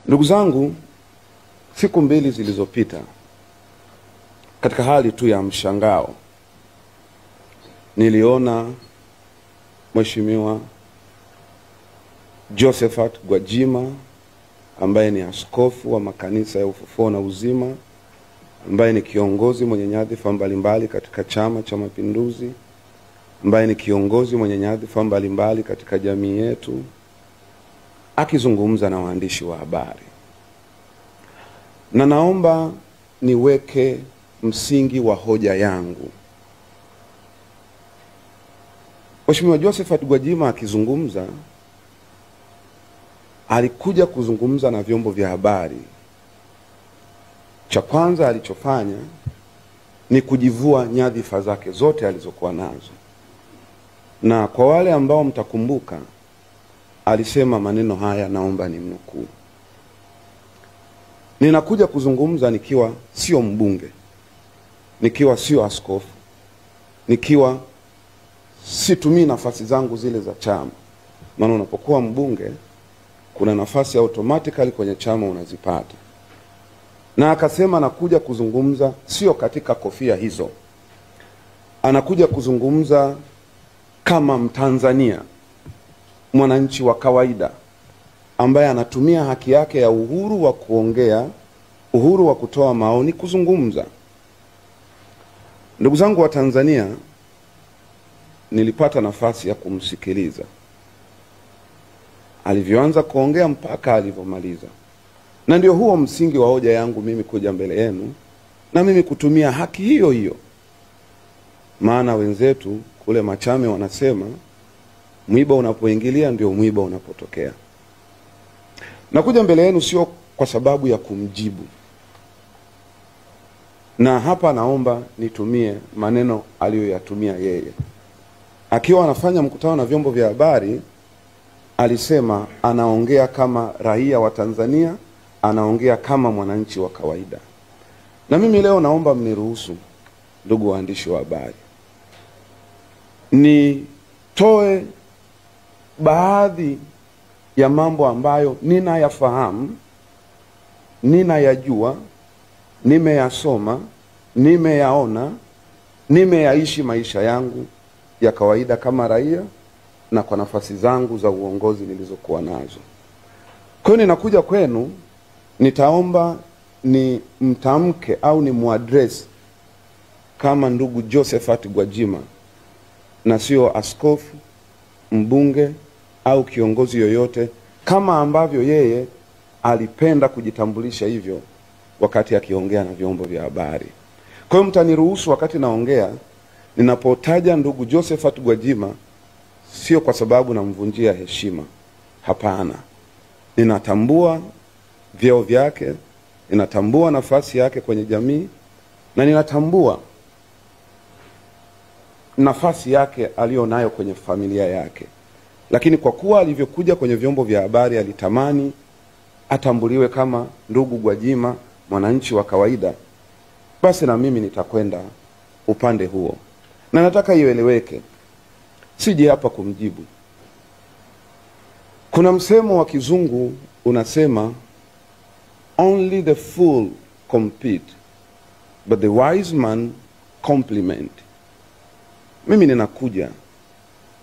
Ndugu zangu, siku mbili zilizopita, katika hali tu ya mshangao, niliona Mheshimiwa Josephat Gwajima ambaye ni askofu wa makanisa ya Ufufuo na Uzima, ambaye ni kiongozi mwenye nyadhifa mbalimbali katika Chama cha Mapinduzi, ambaye ni kiongozi mwenye nyadhifa mbalimbali katika jamii yetu, akizungumza na waandishi wa habari. Na naomba niweke msingi wa hoja yangu. Mheshimiwa Josephat Gwajima akizungumza, alikuja kuzungumza na vyombo vya habari. Cha kwanza alichofanya ni kujivua nyadhifa zake zote alizokuwa nazo. Na kwa wale ambao mtakumbuka, alisema maneno haya, naomba nimnukuu: ninakuja kuzungumza nikiwa sio mbunge, nikiwa sio askofu, nikiwa situmii nafasi zangu zile za chama. Maana unapokuwa mbunge kuna nafasi automatically kwenye chama unazipata. Na akasema nakuja kuzungumza sio katika kofia hizo, anakuja kuzungumza kama Mtanzania, mwananchi wa kawaida ambaye anatumia haki yake ya uhuru wa kuongea, uhuru wa kutoa maoni, kuzungumza. Ndugu zangu wa Tanzania, nilipata nafasi ya kumsikiliza alivyoanza kuongea mpaka alivyomaliza. Na ndio huo msingi wa hoja yangu mimi kuja mbele yenu na mimi kutumia haki hiyo hiyo. Maana wenzetu kule Machame wanasema mwiba unapoingilia ndio mwiba unapotokea. Nakuja mbele yenu sio kwa sababu ya kumjibu. Na hapa naomba nitumie maneno aliyoyatumia yeye. Akiwa anafanya mkutano na vyombo vya habari, alisema anaongea kama raia wa Tanzania, anaongea kama mwananchi wa kawaida. Na mimi leo naomba mniruhusu, ndugu waandishi wa habari, nitoe baadhi ya mambo ambayo ninayafahamu, ninayajua, nimeyasoma, nimeyaona, nimeyaishi maisha yangu ya kawaida kama raia na kwa nafasi zangu za uongozi nilizokuwa nazo. Kwa hiyo ninakuja kwenu, nitaomba ni mtamke au ni muaddress kama ndugu Josephat Gwajima na sio askofu, mbunge au kiongozi yoyote, kama ambavyo yeye alipenda kujitambulisha hivyo wakati akiongea na vyombo vya habari. Kwa hiyo mtaniruhusu wakati naongea, ninapotaja ndugu Josephat Gwajima, sio kwa sababu namvunjia heshima. Hapana. Ninatambua vyeo vyake, ninatambua nafasi yake kwenye jamii, na ninatambua nafasi yake alionayo kwenye familia yake. Lakini kwa kuwa alivyokuja kwenye vyombo vya habari alitamani atambuliwe kama ndugu Gwajima, mwananchi wa kawaida, basi na mimi nitakwenda upande huo. Na nataka ieleweke, sije hapa kumjibu. Kuna msemo wa kizungu unasema only the fool compete but the wise man compliment. Mimi ninakuja,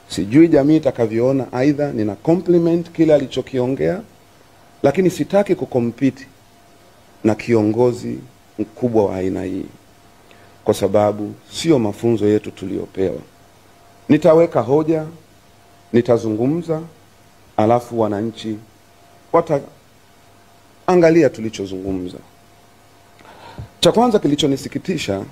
sijui jamii itakavyoona, aidha nina compliment kile alichokiongea, lakini sitaki kukompiti na kiongozi mkubwa wa aina hii, kwa sababu sio mafunzo yetu tuliopewa. Nitaweka hoja, nitazungumza, alafu wananchi wataangalia tulichozungumza. Cha kwanza kilichonisikitisha